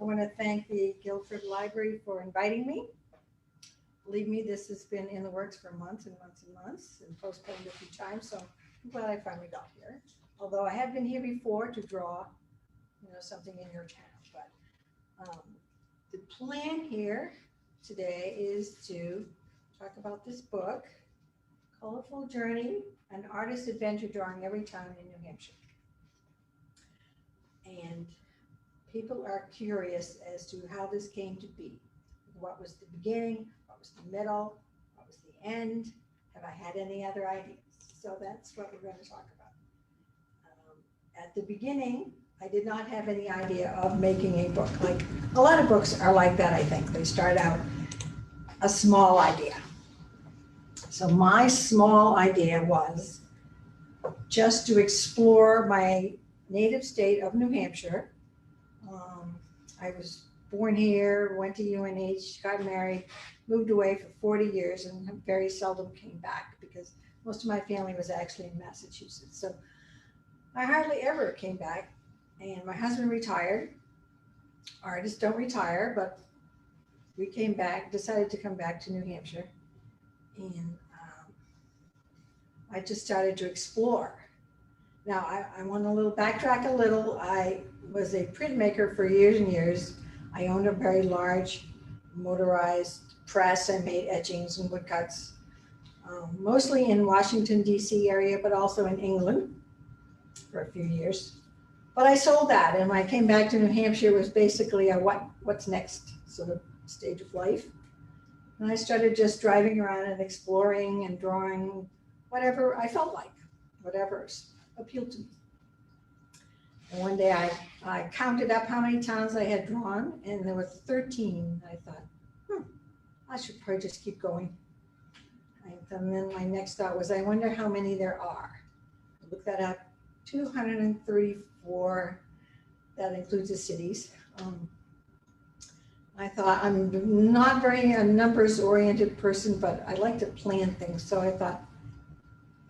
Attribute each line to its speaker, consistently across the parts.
Speaker 1: want to thank the Gilford Library for inviting me. Believe me, this has been in the works for months and months and months and postponed a few times, so I'm glad I finally got here. Although I have been here before to draw, something in your town, but the plan here today is to talk about this book, Colorful Journey, an Artist's Adventure Drawing Every Town in New Hampshire. And people are curious as to how this came to be. What was the beginning? What was the middle? What was the end? Have I had any other ideas? So that's what we're going to talk about. At the beginning, I did not have any idea of making a book. Like a lot of books are like that, I think. They start out a small idea. So my small idea was just to explore my native state of New Hampshire. I was born here, went to UNH, got married, moved away for 40 years and very seldom came back because most of my family was actually in Massachusetts. So I hardly ever came back, and my husband retired. Artists don't retire, but we came back, decided to come back to New Hampshire, and I just started to explore. Now, I want to backtrack a little. I was a printmaker for years and years. I owned a very large motorized press. I made etchings and woodcuts, mostly in Washington, D.C. area, but also in England for a few years. But I sold that, and when I came back to New Hampshire, it was basically a what's next sort of stage of life. And I started just driving around and exploring and drawing whatever I felt like, whatever appealed to me. And one day I counted up how many towns I had drawn, and there were 13. I thought, I should probably just keep going. And then my next thought was, I wonder how many there are. I looked that up, 234. That includes the cities. I thought, I'm not very a numbers-oriented person, but I like to plan things. So I thought,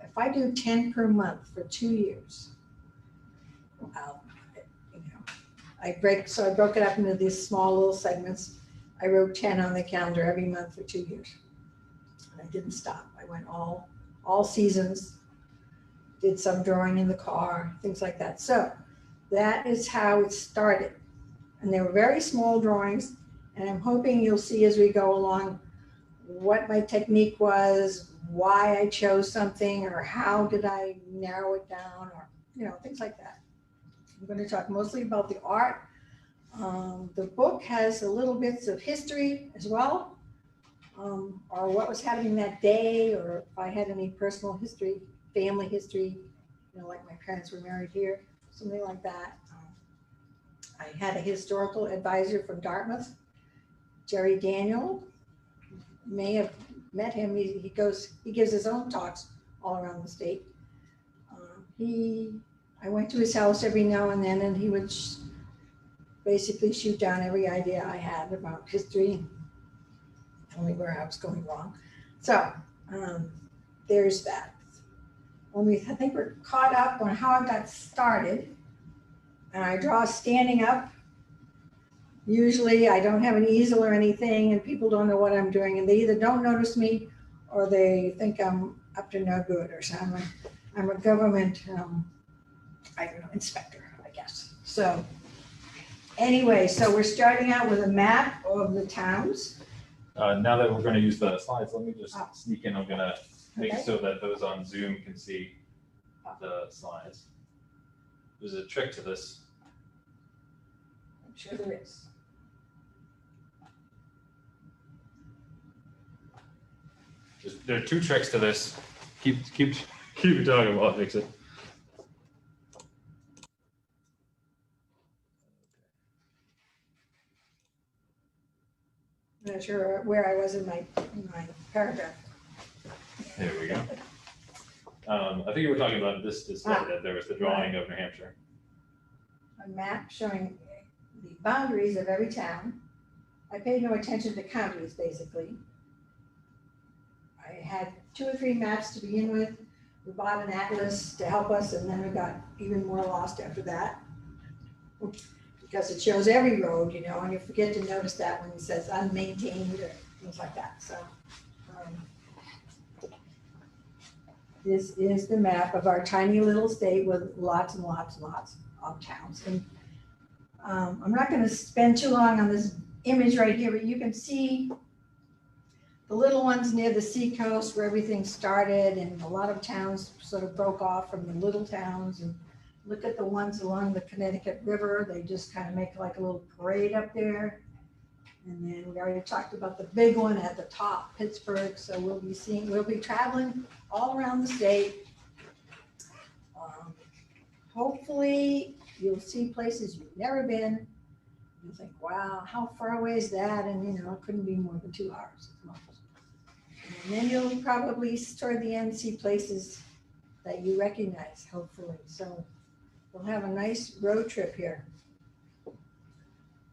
Speaker 1: if I do 10 per month for 2 years, I broke it up into these small little segments. I wrote 10 on the calendar every month for 2 years. And I didn't stop. I went all seasons, did some drawing in the car, things like that. So that is how it started. And they were very small drawings. And I'm hoping you'll see as we go along what my technique was, why I chose something, or how did I narrow it down, or things like that. I'm going to talk mostly about the art. The book has a little bits of history as well, or what was happening that day, or if I had any personal history, family history, like my parents were married here, something like that. I had a historical advisor from Dartmouth, Jerry Daniel. You may have met him. He gives his own talks all around the state. I went to his house every now and then, and he would basically shoot down every idea I had about history, only where I was going wrong. So there's that. I think we're caught up on how I got started. And I draw standing up. Usually I don't have an easel or anything, and people don't know what I'm doing, and they either don't notice me or they think I'm up to no good or something. I'm a government inspector, I guess. So anyway, so we're starting out with a map of the towns.
Speaker 2: Now that we're going to use the slides, let me just sneak in. I'm going to make so that those on Zoom can see the slides. There's a trick to this.
Speaker 1: I'm sure there is.
Speaker 2: There are two tricks to this. Keep talking while I fix it.
Speaker 1: I'm not sure where I was in my paragraph.
Speaker 2: There we go. I think you were talking about this slide, that there was the drawing of New Hampshire.
Speaker 1: A map showing the boundaries of every town. I paid no attention to counties, basically. I had 2 or 3 maps to begin with. We bought an atlas to help us, and then we got even more lost after that. because it shows every road, you know, and you forget to notice that when it says unmaintained or things like that, so. This is the map of our tiny little state with lots and lots and lots of towns. And I'm not gonna spend too long on this image right here, but you can see the little ones near the seacoast where everything started, and a lot of towns sort of broke off from the little towns. And look at the ones along the Connecticut River. They just kind of make like a little parade up there. And then we already talked about the big one at the top, Pittsburgh. So we'll be traveling all around the state. Hopefully you'll see places you've never been. You'll think, wow, how far away is that? And you know, it couldn't be more than 2 hours at most. And then you'll probably, toward the end, see places that you recognize, hopefully. So we'll have a nice road trip here.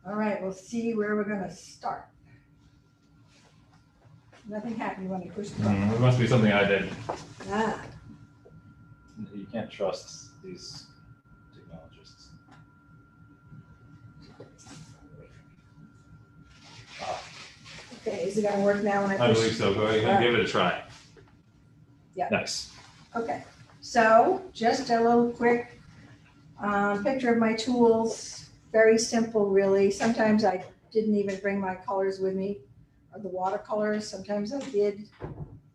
Speaker 1: All right, we'll see where we're gonna start. Nothing happened when you pushed the button.
Speaker 2: It must be something I did.
Speaker 1: Ah,
Speaker 2: You can't trust these technologists.
Speaker 1: okay, is it gonna work now when I
Speaker 2: I
Speaker 1: push?
Speaker 2: believe so. Go ahead and give it a try.
Speaker 1: Yeah.
Speaker 2: Nice.
Speaker 1: Okay, so just a little quick picture of my tools. Very simple, really. Sometimes I didn't even bring my colors with me, or the watercolors. Sometimes I did.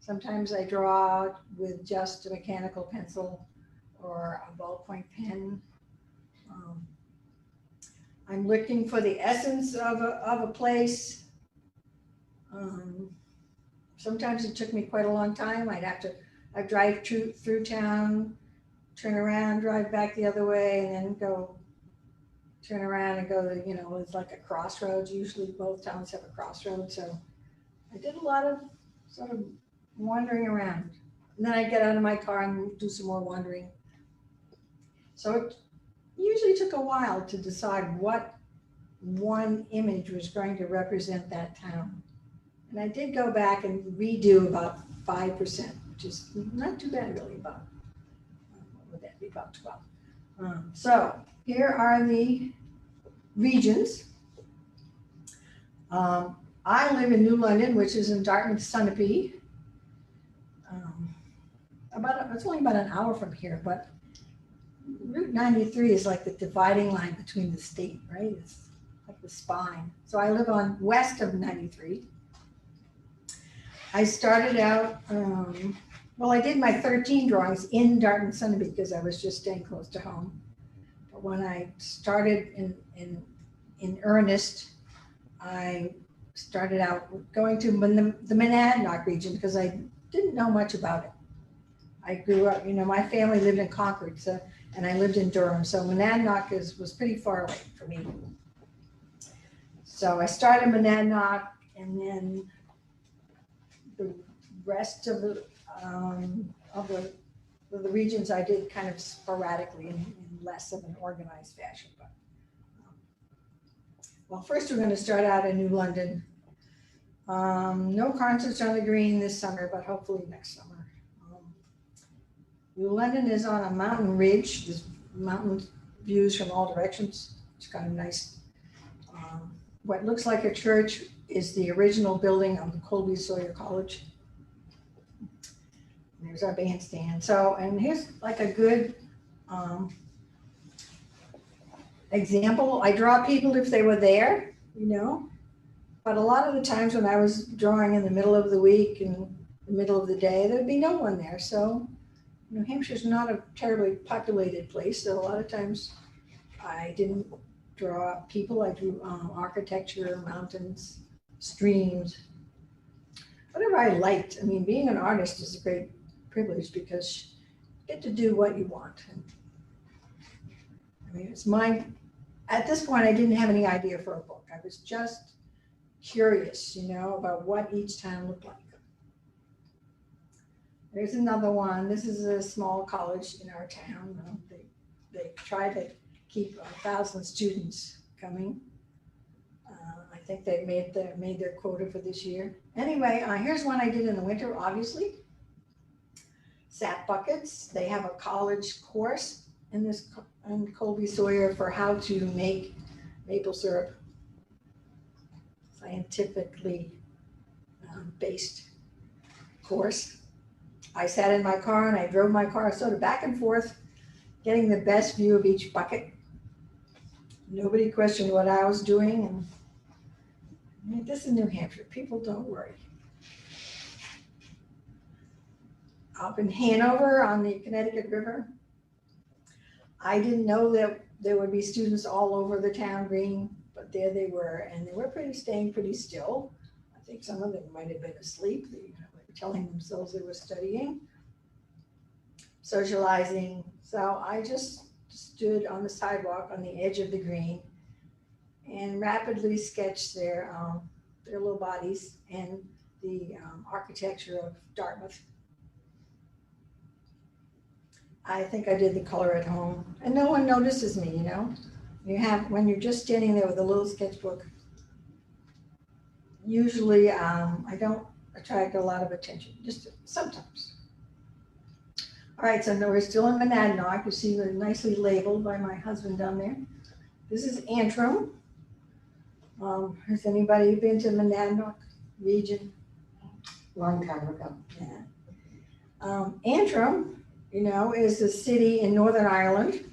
Speaker 1: Sometimes I draw with just a mechanical pencil or a ballpoint pen. I'm looking for the essence of a place. Sometimes it took me quite a long time. I'd drive through town, turn around, drive back the other way, and then go turn around and go to, you know, it's like a crossroads. Usually both towns have a crossroads. So I did a lot of sort of wandering around. And then I'd get out of my car and do some more wandering. So it usually took a while to decide what one image was going to represent that town. And I did go back and redo about 5%, which is not too bad really, about, what would that be, about 12. So here are the regions. I live in New London, which is in Dartmouth-Sunapee. It's only about an hour from here, but Route 93 is like the dividing line between the state, right? It's like the spine. So I live on west of 93. I started out, well, I did my 13 drawings in Dartmouth-Sunapee because I was just staying close to home. But when I started in earnest, I started out going to the Monadnock region because I didn't know much about it. I grew up, you know, my family lived in Concord, so, and I lived in Durham, so Monadnock was pretty far away for me. So I started Monadnock, and then the rest of the regions I did kind of sporadically in less of an organized fashion. But well, first we're going to start out in New London. No concerts on the Green this summer, but hopefully next summer. New London is on a mountain ridge. There's mountain views from all directions. It's kind of nice. What looks like a church is the original building of the Colby Sawyer College. There's our bandstand. So, and here's like a good example. I draw people if they were there, you know, but a lot of the times when I was drawing in the middle of the week and the middle of the day, there'd be no one there. So New Hampshire's not a terribly populated place, so a lot of times I didn't draw people. I drew architecture, mountains, streams, whatever I liked. I mean, being an artist is a great privilege because you get to do what you want. And, I mean, it's mine. At this point, I didn't have any idea for a book. I was just curious, you know, about what each town looked like. There's another one. This is a small college in our town. They try to keep 1,000 students coming. I think they made their quota for this year. Anyway, here's one I did in the winter, obviously. Sap buckets. They have a college course in Colby Sawyer for how to make maple syrup, scientifically based course. I sat in my car and I drove my car sort of back and forth, getting the best view of each bucket. Nobody questioned what I was doing, and I mean, this is New Hampshire. People don't worry. Up in Hanover on the Connecticut River, I didn't know that there would be students all over the town green, but there they were, and they were staying pretty still. I think some of them might have been asleep. They were telling themselves they were studying, socializing. So I just stood on the sidewalk on the edge of the green and rapidly sketched their little bodies and the architecture of Dartmouth. I think I did the color at home, and no one notices me, you know. When you're just standing there with a little sketchbook, usually I don't attract a lot of attention, just sometimes. All right, so now we're still in Monadnock. You see they're nicely labeled by my husband down there. This is Antrim. Has anybody been to Monadnock region?
Speaker 3: Long time ago.
Speaker 1: Yeah. Antrim, is a city in Northern Ireland.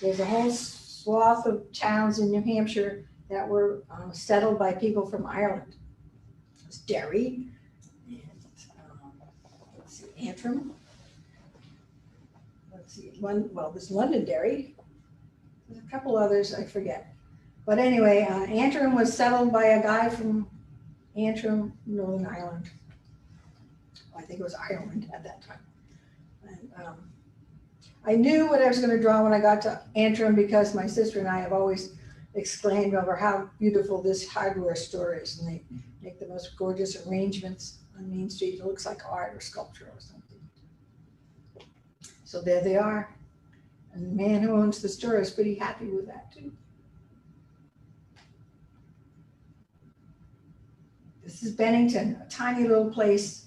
Speaker 1: There's a whole swath of towns in New Hampshire that were settled by people from Ireland. It's Derry, and let's see, Antrim. Let's see, there's Londonderry. There's a couple others I forget. But anyway, Antrim was settled by a guy from Antrim, Northern Ireland. I think it was Ireland at that time. And, I knew what I was going to draw when I got to Antrim because my sister and I have always exclaimed over how beautiful this hardware store is, and they make the most gorgeous arrangements on Main Street. It looks like art or sculpture or something. So there they are. And the man who owns the store is pretty happy with that too. This is Bennington, a tiny little place.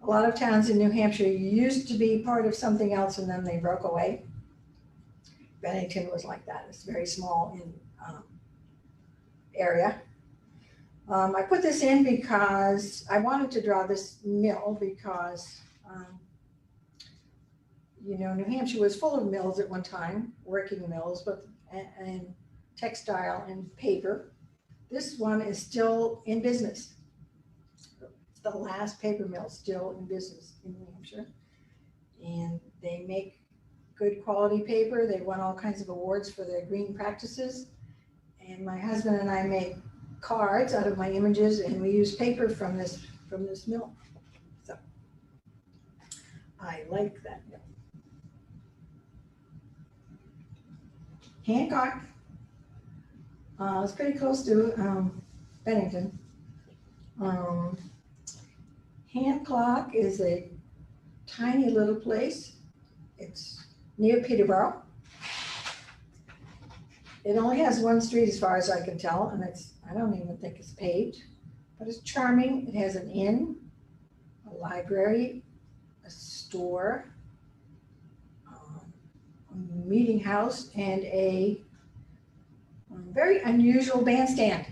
Speaker 1: A lot of towns in New Hampshire used to be part of something else and then they broke away. Bennington was like that. It's very small in area. I put this in because I wanted to draw this mill because, New Hampshire was full of mills at one time, working mills, and textile and paper. This one is still in business. The last paper mill still in business in New Hampshire. And they make good quality paper. They won all kinds of awards for their green practices. And my husband and I make cards out of my images, and we use paper from this mill. So I like that mill. Hancock. It's pretty close to Bennington. Hancock is a tiny little place. It's near Peterborough. It only has one street as far as I can tell, and I don't even think it's paved, but it's charming. It has an inn, a library, a store, a meeting house, and a very unusual bandstand.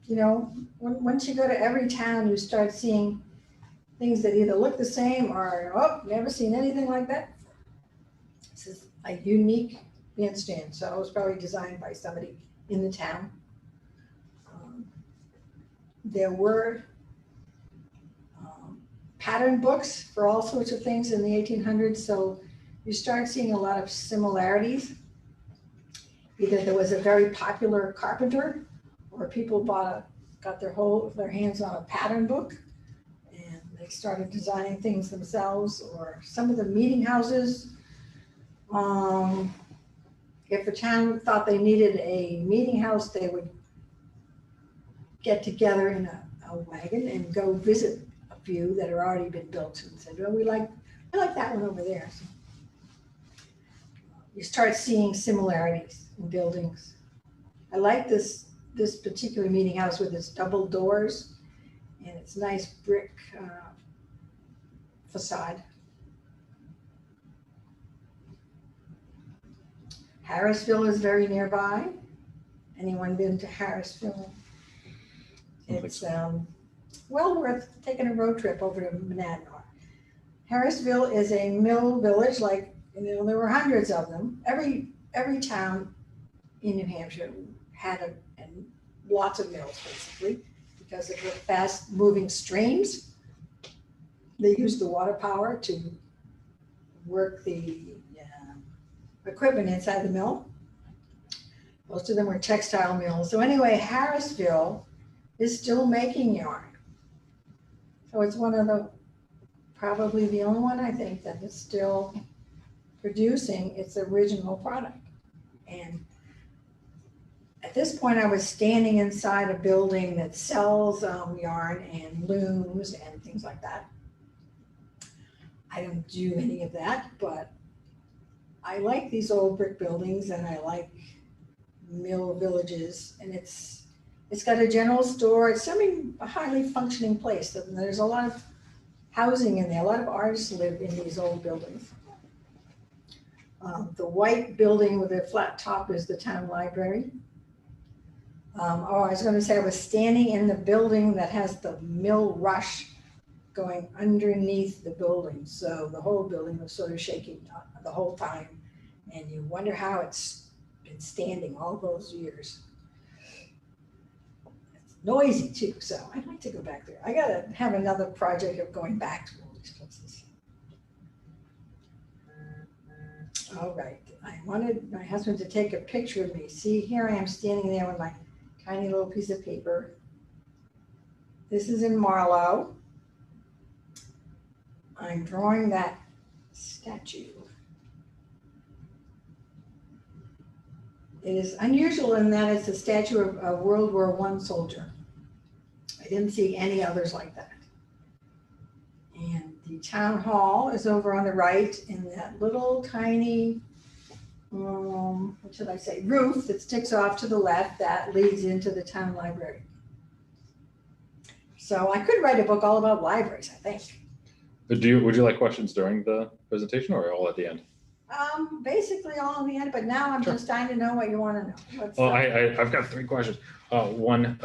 Speaker 1: Once you go to every town, you start seeing things that either look the same or, never seen anything like that. This is a unique bandstand, so it was probably designed by somebody in the town. There were pattern books for all sorts of things in the 1800s, so you start seeing a lot of similarities. Either there was a very popular carpenter, or people got their hands on a pattern book, and they started designing things themselves. Or some of the meeting houses, if a town thought they needed a meeting house, they would get together in a wagon and go visit a few that had already been built, and said, "Well, I like that one over there." So you start seeing similarities in buildings. I like this particular meeting house with its double doors and its nice brick facade. Harrisville is very nearby. Anyone been to Harrisville? It's well worth taking a road trip over to Monadnock. Harrisville is a mill village, like, there were hundreds of them. Every town in New Hampshire had and lots of mills, basically, because of the fast moving streams. They used the water power to work the equipment inside the mill. Most of them were textile mills. So anyway, Harrisville is still making yarn. So it's one of the, probably the only one I think that is still producing its original product. And at this point I was standing inside a building that sells yarn and looms and things like that. I don't do any of that, but I like these old brick buildings and I like mill villages, and it's got a general store. It's a highly functioning place. There's a lot of housing in there. A lot of artists live in these old buildings. The white building with a flat top is the town library. I was going to say I was standing in the building that has the mill rush going underneath the building. So the whole building was sort of shaking the whole time. And you wonder how it's been standing all those years. It's noisy too, so I'd like to go back there. I gotta have another project of going back to all these places. All right, I wanted my husband to take a picture of me. See, here I am standing there with my tiny little piece of paper. This is in Marlowe. I'm drawing that statue. It is unusual in that it's a statue of a World War I soldier. I didn't see any others like that. And the town hall is over on the right in that little tiny, what should I say, roof that sticks off to the left that leads into the town library. So I could write a book all about libraries, I think.
Speaker 2: Would you like questions during the presentation or all at the end?
Speaker 1: Basically all in the end, but now I'm just dying to know what you want to know.
Speaker 2: Well, I've got 3 questions. One,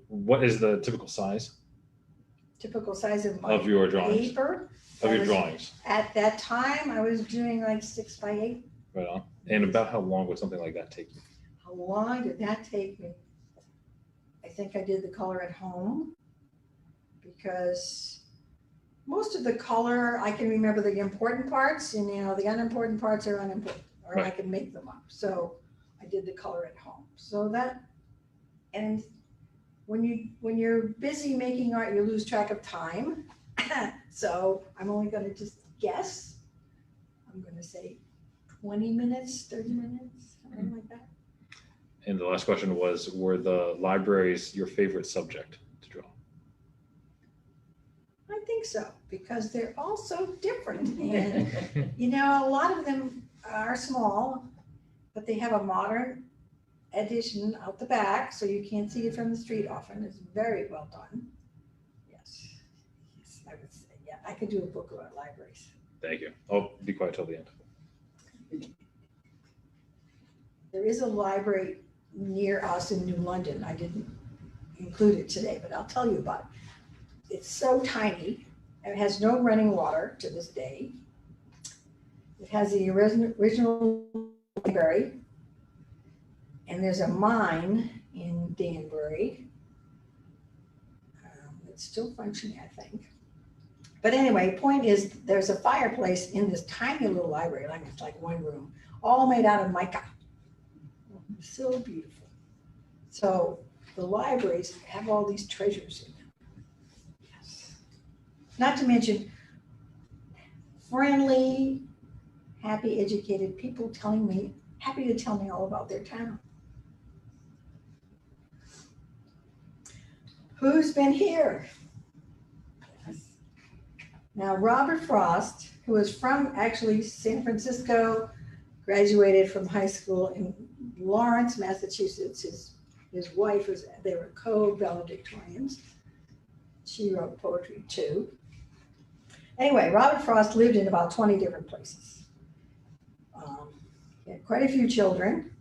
Speaker 2: what is the typical size
Speaker 1: Typical size of my
Speaker 2: of your drawings?
Speaker 1: paper.
Speaker 2: Of your drawings?
Speaker 1: At that time, I was doing like 6 by 8.
Speaker 2: Right on. And about how long would something like that take you?
Speaker 1: How long did that take me? I think I did the color at home because most of the color, I can remember the important parts and the unimportant parts are unimportant, or
Speaker 2: Right.
Speaker 1: I can make them up. So I did the color at home. So that, and when you're busy making art, you lose track of time. So I'm only gonna just guess. I'm gonna say 20 minutes, 30 minutes, something like that.
Speaker 2: And the last question was, were the libraries your favorite subject to draw?
Speaker 1: I think so, because they're all so different. And, a lot of them are small, but they have a modern addition out the back, so you can't see it from the street often. It's very well done. Yes, I would say, yeah, I could do a book about libraries.
Speaker 2: Thank you. I'll be quiet till the end.
Speaker 1: There is a library near us in New London. I didn't include it today, but I'll tell you about it. It's so tiny. It has no running water to this day. It has the original library, and there's a mine in Danbury. It's still functioning, I think. But anyway, point is, there's a fireplace in this tiny little library, like it's like one room, all made out of mica. So beautiful. So the libraries have all these treasures in them. Yes. Not to mention friendly, happy, educated people happy to tell me all about their town. Who's been here? Yes. Now, Robert Frost, who is from actually San Francisco, graduated from high school in Lawrence, Massachusetts. His wife they were co-valedictorians. She wrote poetry too. Anyway, Robert Frost lived in about 20 different places. He had quite a few children.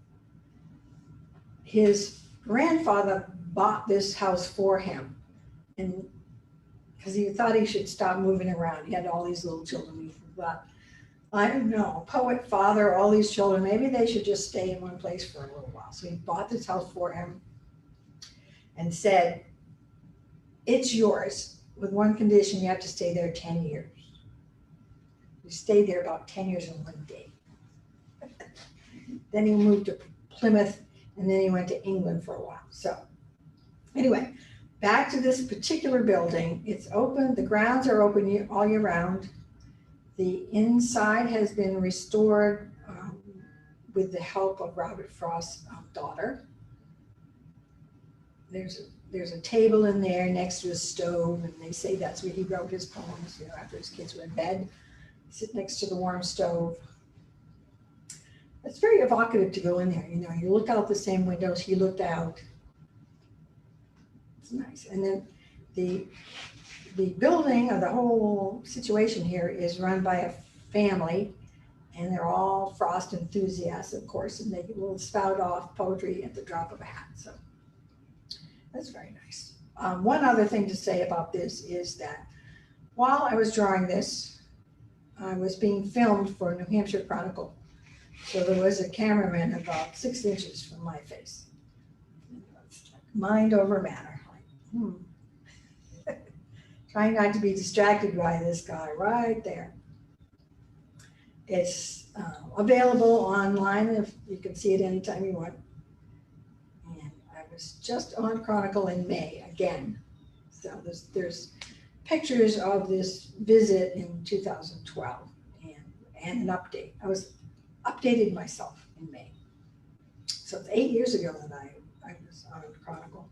Speaker 1: his grandfather bought this house for him, and because he thought he should stop moving around. He had all these little children. He thought, I don't know, poet father, all these children, maybe they should just stay in one place for a little while. So he bought this house for him and said, it's yours, with one condition: you have to stay there 10 years. He stayed there about 10 years and 1 day. Then he moved to Plymouth, and then he went to England for a while. So anyway, back to this particular building. It's open, the grounds are open all year round. The inside has been restored with the help of Robert Frost's daughter. There's a table in there next to his stove, and they say that's where he wrote his poems, after his kids were in bed. Sit next to the warm stove. It's very evocative to go in there. You look out the same windows he looked out. It's nice. And then the building, or the whole situation here, is run by a family, and they're all Frost enthusiasts, of course, and they will spout off poetry at the drop of a hat. So that's very nice. One other thing to say about this is that while I was drawing this, I was being filmed for New Hampshire Chronicle. So there was a cameraman about 6 inches from my face. Mind over matter. Trying not to be distracted by this guy right there. It's available online, if you can see it anytime you want. And I was just on Chronicle in May again. So there's pictures of this visit in 2012 and an update. I was updated myself in May. So it's 8 years ago that I was on Chronicle.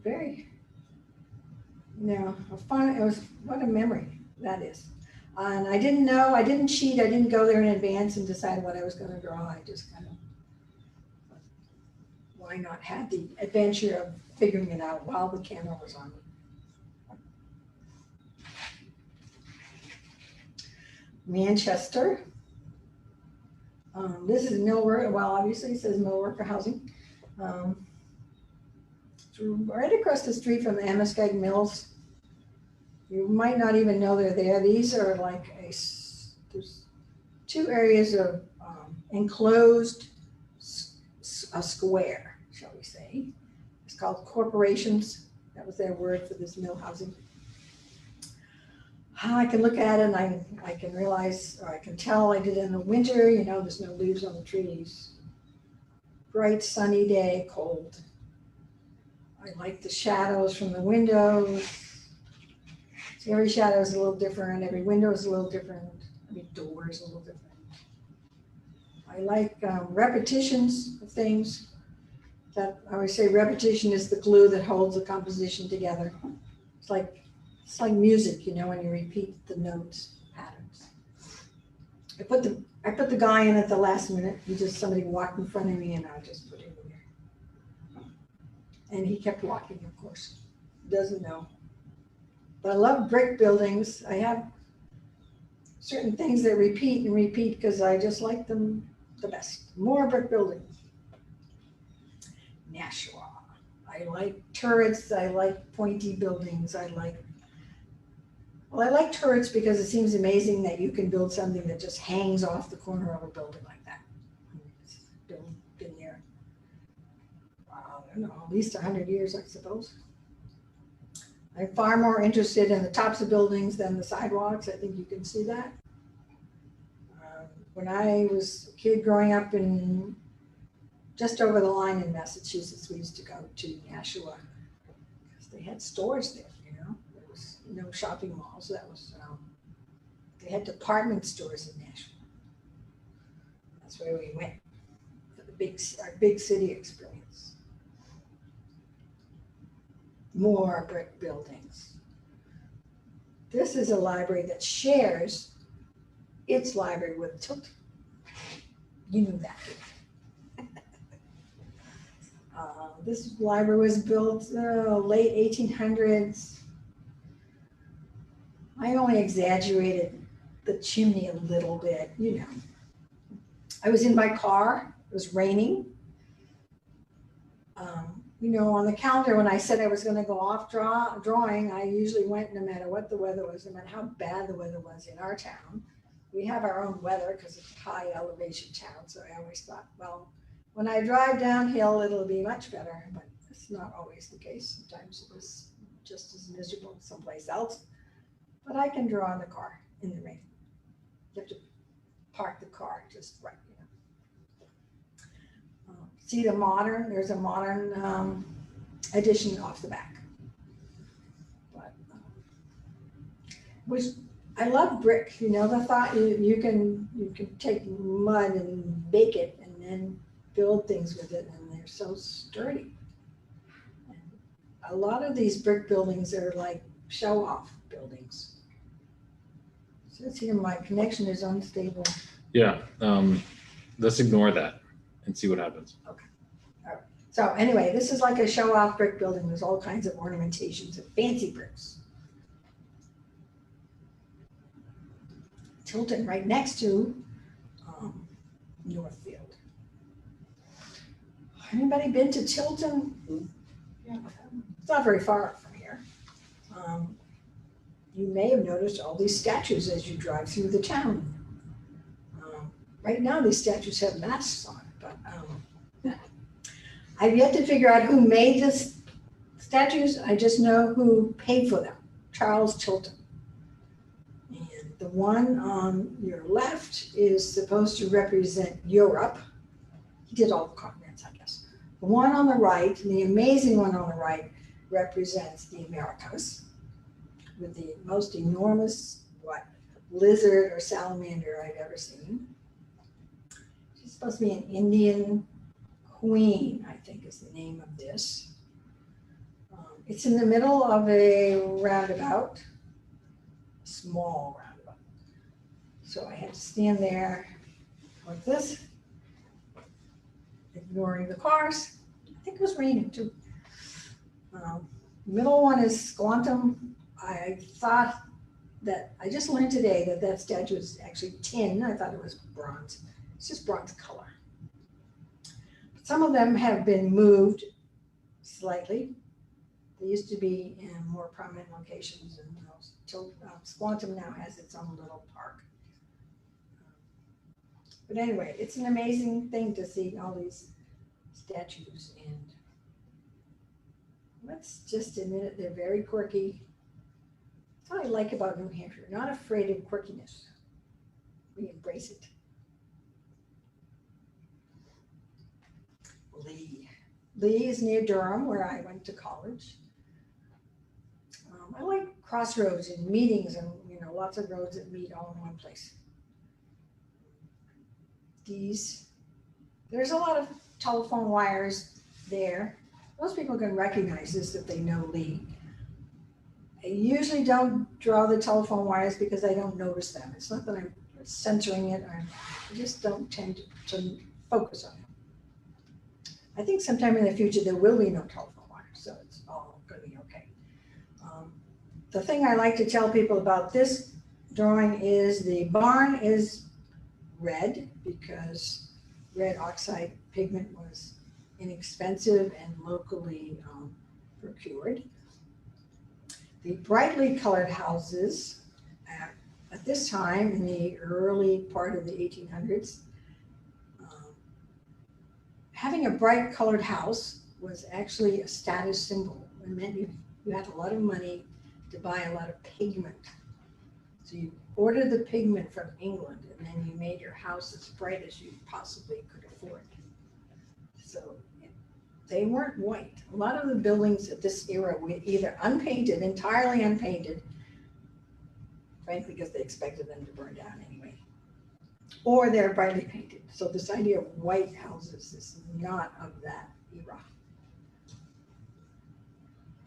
Speaker 1: Very, fun. It was, what a memory that is. And I didn't cheat. I didn't go there in advance and decide what I was going to draw. I just kind of, why not have the adventure of figuring it out while the camera was on me. Manchester. This is mill worker. Well, obviously it says mill worker housing. It's right across the street from the Amoskeag Mills. You might not even know they're there. These are like there's 2 areas of enclosed a square, shall we say. It's called corporations. That was their word for this mill housing. I can look at it and I can realize, or I can tell I did it in the winter, there's no leaves on the trees. Bright sunny day, cold. I like the shadows from the windows. See, every shadow is a little different, every window is a little different, every door is a little different. I like repetitions of things. That I always say repetition is the glue that holds the composition together. It's like music, when you repeat the notes, patterns. I put the guy in at the last minute. Somebody walked in front of me, and I just put him in there. And he kept walking, of course. Doesn't know. But I love brick buildings. I have certain things that repeat and repeat because I just like them the best. More brick buildings. Nashua. I like turrets. I like pointy buildings. I like turrets because it seems amazing that you can build something that just hangs off the corner of a building like that. It's been there, I don't know, at least 100 years, I suppose. I'm far more interested in the tops of buildings than the sidewalks. I think you can see that. When I was a kid growing up in just over the line in Massachusetts, we used to go to Nashua because they had stores there. There was no shopping malls. That was they had department stores in Nashua. That's where we went for our big city experience. More brick buildings. This is a library that shares its library with Tilton. You knew that. This library was built late 1800s. I only exaggerated the chimney a little bit, I was in my car, it was raining. On the calendar, when I said I was gonna go off drawing, I usually went no matter what the weather was, no matter how bad the weather was in our town. We have our own weather because it's a high elevation town, so I always thought, well, when I drive downhill, it'll be much better, but it's not always the case. Sometimes it was just as miserable someplace else. But I can draw in the car in the rain. You have to park the car just right, See there's a modern addition off the back. But I love brick, the thought you can take mud and bake it and then build things with it, and they're so sturdy. And a lot of these brick buildings are like show-off buildings. It says here my connection is unstable.
Speaker 2: Yeah, let's ignore that and see what happens.
Speaker 1: Okay. All right. So anyway, this is like a show-off brick building. There's all kinds of ornamentations of fancy bricks. Tilton right next to Northfield. Anybody been to Tilton? Yeah. It's not very far from here. You may have noticed all these statues as you drive through the town. Right now, these statues have masks on, but I've yet to figure out who made these statues. I just know who paid for them, Charles Tilton. And the one on your left is supposed to represent Europe. He did all the continents, I guess. The one on the right, the amazing one on the right, represents the Americas with the most enormous, lizard or salamander I've ever seen. She's supposed to be an Indian queen, I think is the name of this. It's in the middle of a roundabout, small roundabout. So I had to stand there like this, ignoring the cars. I think it was raining too. Middle one is Squantum. I thought that, I just learned today that statue is actually tin. I thought it was bronze. It's just bronze color. Some of them have been moved slightly. They used to be in more prominent locations, and Squantum now has its own little park. But anyway, it's an amazing thing to see all these statues, and let's just admit it, they're very quirky. That's what I like about New Hampshire, not afraid of quirkiness. We embrace it. Lee is near Durham, where I went to college. I like crossroads and meetings, and lots of roads that meet all in one place. There's a lot of telephone wires there. Most people can recognize this if they know Lee. I usually don't draw the telephone wires because I don't notice them. It's not that I'm censoring it, I just don't tend to focus on it. I think sometime in the future there will be no telephone wires, so it's all going to be okay. The thing I like to tell people about this drawing is the barn is red because red oxide pigment was inexpensive and locally procured. The brightly colored houses at this time in the early part of the 1800s, having a bright colored house was actually a status symbol. It meant you had a lot of money to buy a lot of pigment. So you ordered the pigment from England, and then you made your house as bright as you possibly could afford. So they weren't white. A lot of the buildings at this era were either unpainted, entirely unpainted, frankly, because they expected them to burn down anyway, or they're brightly painted. So this idea of white houses is not of that era.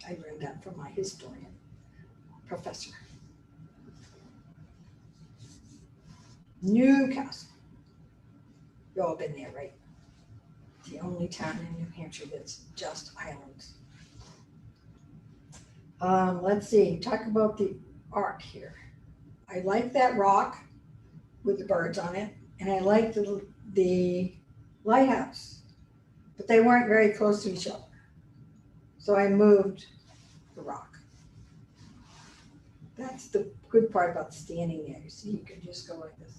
Speaker 1: I learned that from my historian professor. Newcastle. You've all been there, right? The only town in New Hampshire that's just islands. Let's see, talk about the arc here. I like that rock with the birds on it, and I like the the lighthouse, but they weren't very close to each other. So I moved the rock. That's the good part about standing there. You see, you can just go like this.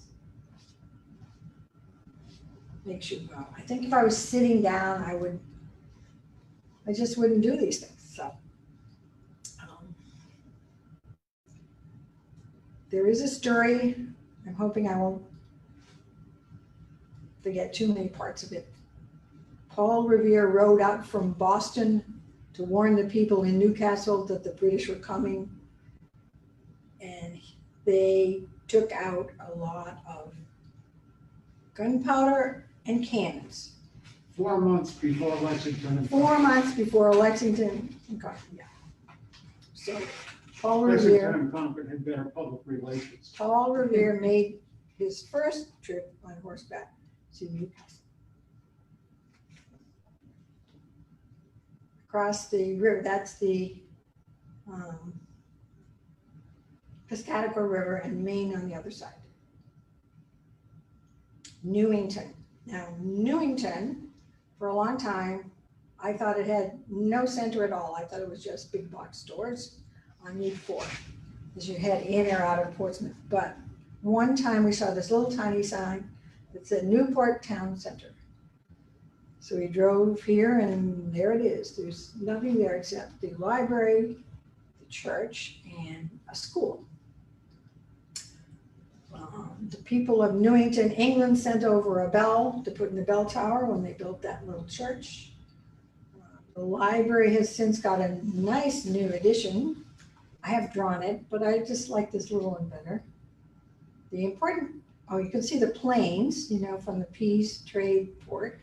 Speaker 1: Makes you go. I think if I was sitting down, I just wouldn't do these things. So there is a story. I'm hoping I won't forget too many parts of it. Paul Revere rode out from Boston to warn the people in Newcastle that the British were coming. And they took out a lot of gunpowder and cannons.
Speaker 4: 4 months before Lexington.
Speaker 1: 4 months before Lexington and Concord, yeah. So Paul
Speaker 4: Lexington
Speaker 1: Revere,
Speaker 4: and Concord had better public relations.
Speaker 1: Paul Revere made his first trip on horseback to Newcastle. Across the river, that's the Piscataqua River and Maine on the other side. Newington. Now, Newington, for a long time, I thought it had no center at all. I thought it was just big box stores on Need 4 as you head in or out of Portsmouth. But one time we saw this little tiny sign that said Newport Town Center. So we drove here and there it is. There's nothing there except the library, the church, and a school. The people of Newington, England sent over a bell to put in the bell tower when they built that little church. The library has since got a nice new addition. I have drawn it, but I just like this little one better. The important, oh, you can see the planes, you know, from the Peace Trade Port.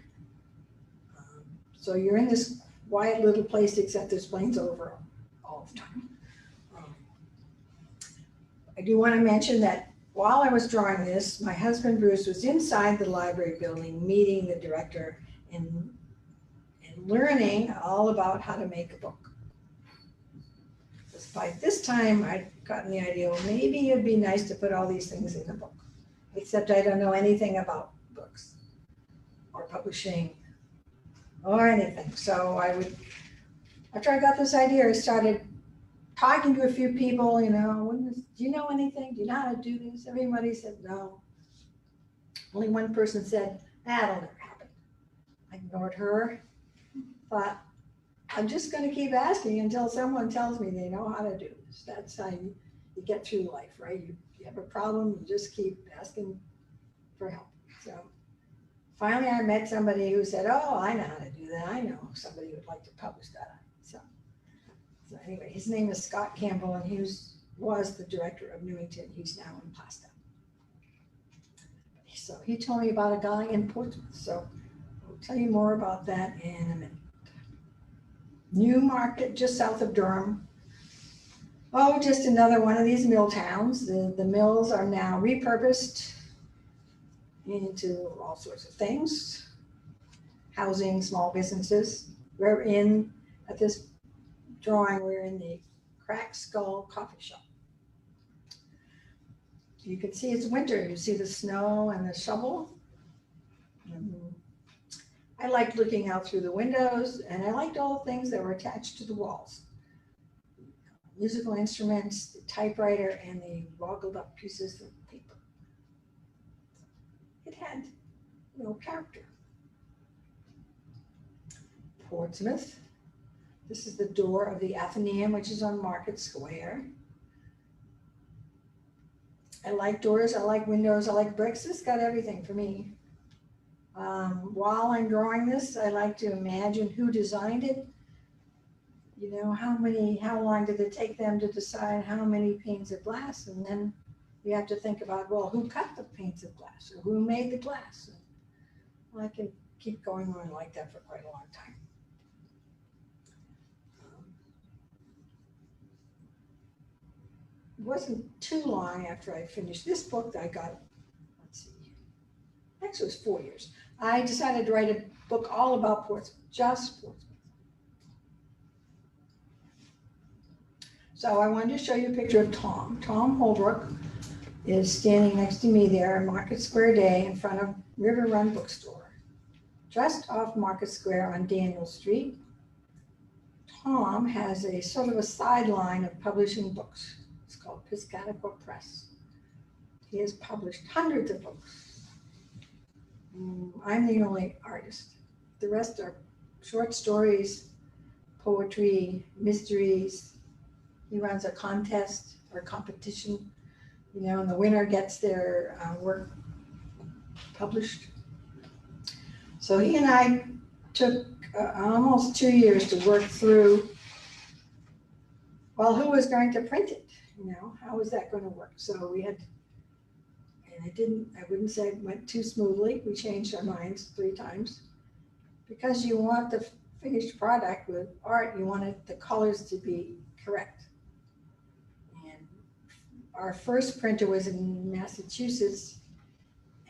Speaker 1: So you're in this quiet little place, except there's planes over all the time. I do want to mention that while I was drawing this, my husband Bruce was inside the library building, meeting the director and learning all about how to make a book. By this time, I'd gotten the idea, well, maybe it'd be nice to put all these things in a book, except I don't know anything about books or publishing or anything. So after I got this idea, I started talking to a few people, you know, do you know anything? Do you know how to do this? Everybody said no. Only one person said, that'll never happen. I ignored her, thought, I'm just going to keep asking until someone tells me they know how to do this. That's how you get through life, right? You have a problem, you just keep asking for help. So finally I met somebody who said, oh, I know how to do that. I know somebody who would like to publish that. So anyway, his name is Scott Campbell, and he was the director of Newington. He's now in Plasta. So he told me about a guy in Portsmouth. So I'll tell you more about that in a minute. Newmarket, just south of Durham. Oh, just another one of these mill towns. The mills are now repurposed into all sorts of things. Housing, small businesses. At this drawing, we're in the Cracked Skull Coffee Shop. You can see it's winter. You see the snow and the shovel. I liked looking out through the windows, and I liked all the things that were attached to the walls. Musical instruments, the typewriter, and the woggled up pieces of paper. It had, character. Portsmouth. This is the door of the Athenaeum, which is on Market Square. I like doors, I like windows, I like bricks. It's got everything for me. While I'm drawing this, I like to imagine who designed it. How long did it take them to decide how many panes of glass? And then you have to think about, well, who cut the panes of glass or who made the glass? And I can keep going on like that for quite a long time. It wasn't too long after I finished this book that I got, actually it was 4 years. I decided to write a book all about Portsmouth, just Portsmouth. So I wanted to show you a picture of Tom Holbrook is standing next to me there on Market Square Day in front of River Run Bookstore, just off Market Square on Daniel Street. Tom has a sort of a sideline of publishing books. It's called Piscataqua Press. He has published hundreds of books. I'm the only artist. The rest are short stories, poetry, mysteries. He runs a contest or competition, and the winner gets their work published. So he and I took almost 2 years to work through, well, who was going to print it? How was that going to work? So we had, and I wouldn't say it went too smoothly. We changed our minds 3 times. Because you want the finished product with art, you want the colors to be correct. And our first printer was in Massachusetts,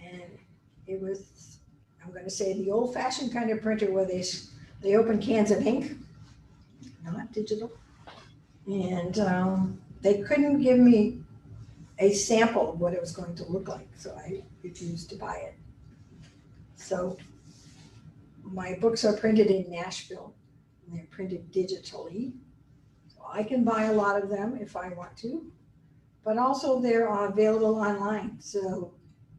Speaker 1: and it was, I'm going to say, the old-fashioned kind of printer where they open cans of ink, not digital. And they couldn't give me a sample of what it was going to look like, so I refused to buy it. So my books are printed in Nashville, and they're printed digitally. So I can buy a lot of them if I want to, but also they're available online. So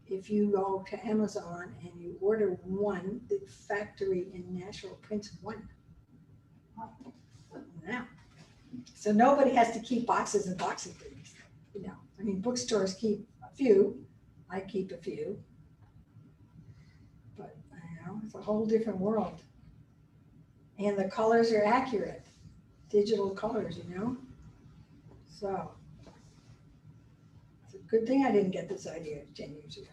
Speaker 1: if you go to Amazon and you order one, the factory in Nashville prints one. Now, so nobody has to keep boxes and boxes of things. Bookstores keep a few. I keep a few. But it's a whole different world. And the colors are accurate. Digital colors, So it's a good thing I didn't get this idea 10 years ago.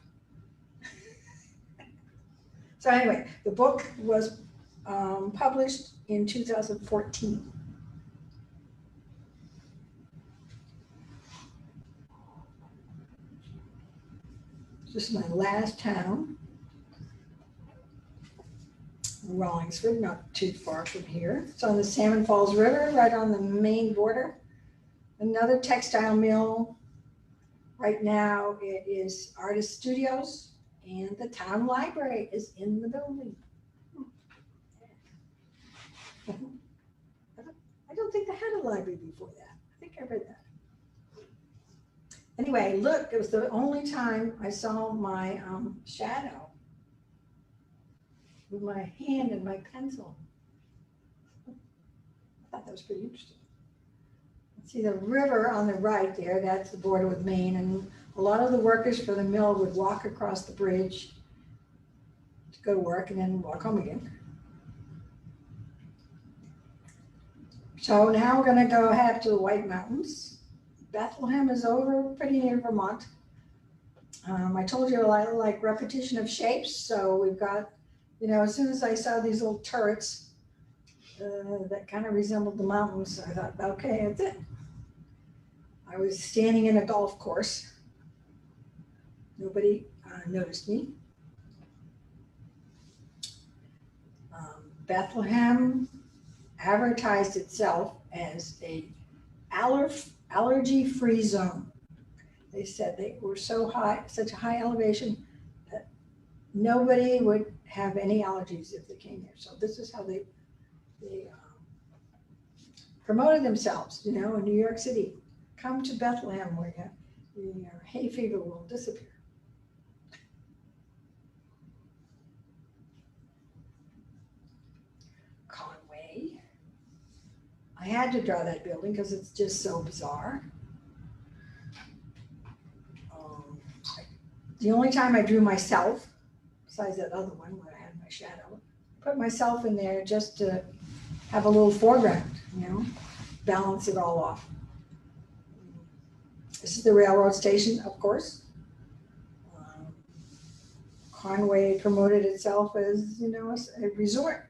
Speaker 1: So anyway, the book was published in 2014. This is my last town, Rollingsford, not too far from here. It's on the Salmon Falls River, right on the Maine border. Another textile mill. Right now it is Artist Studios, and the town library is in the building. I don't think they had a library before that. I think I read that. Anyway, look, it was the only time I saw my shadow with my hand and my pencil. I thought that was pretty interesting. See the river on the right there, that's the border with Maine, and a lot of the workers for the mill would walk across the bridge to go to work and then walk home again. So now we're going to head up to the White Mountains. Bethlehem is over pretty near Vermont. I told you I like repetition of shapes, so we've got, as soon as I saw these little turrets that kind of resembled the mountains, I thought, okay, that's it. I was standing in a golf course. Nobody noticed me. Bethlehem advertised itself as a allergy-free zone. They said they were so high, such a high elevation, that nobody would have any allergies if they came here. So this is how they promoted themselves, in New York City. Come to Bethlehem where your hay fever will disappear. Conway. I had to draw that building because it's just so bizarre. The only time I drew myself, besides that other one where I had my shadow, I put myself in there just to have a little foreground, balance it all off. This is the railroad station, of course. Conway promoted itself as, a resort.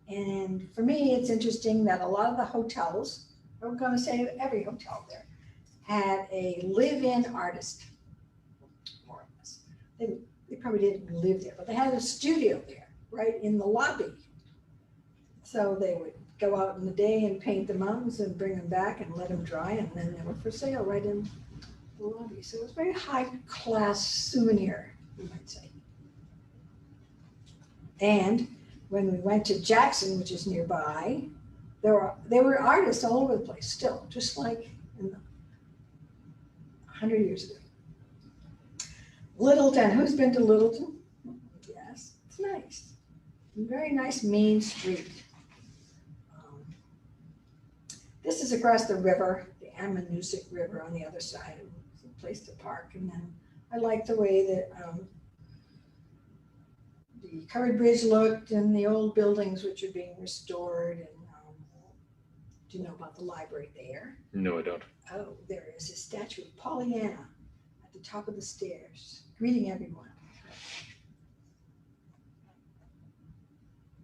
Speaker 1: And for me, it's interesting that a lot of the hotels, I'm going to say every hotel there, had a live-in artist, more or less. They probably didn't live there, but they had a studio there, right in the lobby. So they would go out in the day and paint the mountains and bring them back and let them dry, and then they were for sale right in the lobby. So it was a very high-class souvenir, you might say. And when we went to Jackson, which is nearby, there were artists all over the place still, just like in 100 years ago. Littleton, who's been to Littleton? Yes, it's nice. Very nice main street. This is across the river, the Ammonoosuc River on the other side. It's a place to park. And then I like the way that the covered bridge looked and the old buildings which are being restored. And do you know about the library there?
Speaker 2: No, I don't.
Speaker 1: Oh, there is a statue of Pollyanna at the top of the stairs, greeting everyone.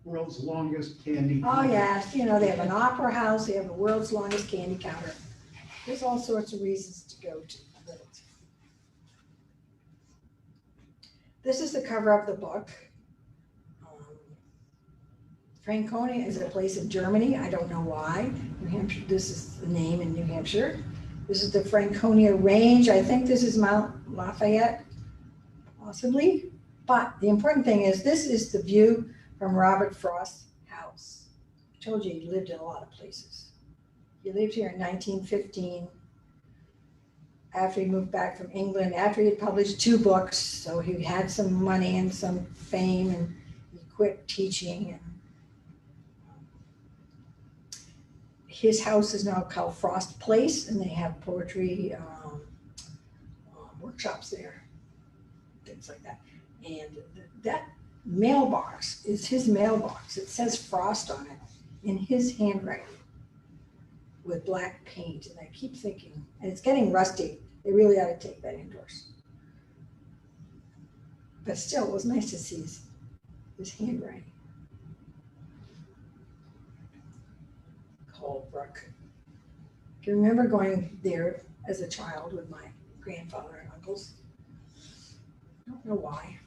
Speaker 4: World's longest candy.
Speaker 1: Oh, yes, they have an opera house, they have the world's longest candy counter. There's all sorts of reasons to go to Littleton. This is the cover of the book. Franconia is a place in Germany. I don't know why. New Hampshire, this is the name in New Hampshire. This is the Franconia Range. I think this is Mount Lafayette, possibly. But the important thing is this is the view from Robert Frost's house. I told you he lived in a lot of places. He lived here in 1915 after he moved back from England, after he had published 2 books. So he had some money and some fame, and he quit teaching. And his house is now called Frost Place, and they have poetry workshops there, things like that. And that mailbox is his mailbox. It says Frost on it in his handwriting with black paint. And I keep thinking, and it's getting rusty, they really ought to take that indoors. But still, it was nice to see his handwriting. Colebrook. I can remember going there as a child with my grandfather and uncles. I don't know why.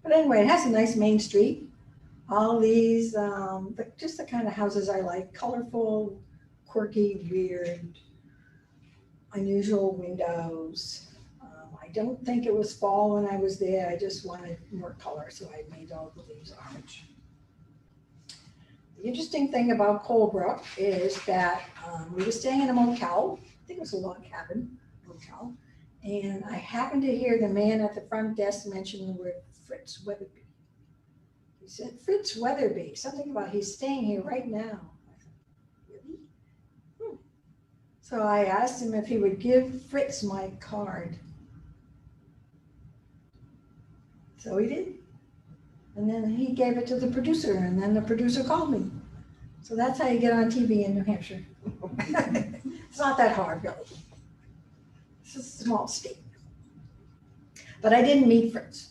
Speaker 1: But anyway, it has a nice main street. All these, just the kind of houses I like, colorful, quirky, weird, unusual windows. I don't think it was fall when I was there. I just wanted more color, so I made all the leaves orange. The interesting thing about Colebrook is that we were staying in a motel. I think it was a log cabin motel. And I happened to hear the man at the front desk mention the word Fritz Weatherby. He said, Fritz Weatherby, something about he's staying here right now. I thought, really? So I asked him if he would give Fritz my card. So he did. And then he gave it to the producer, and then the producer called me. So that's how you get on TV in New Hampshire. It's not that hard, really. It's a small state. But I didn't meet Fritz.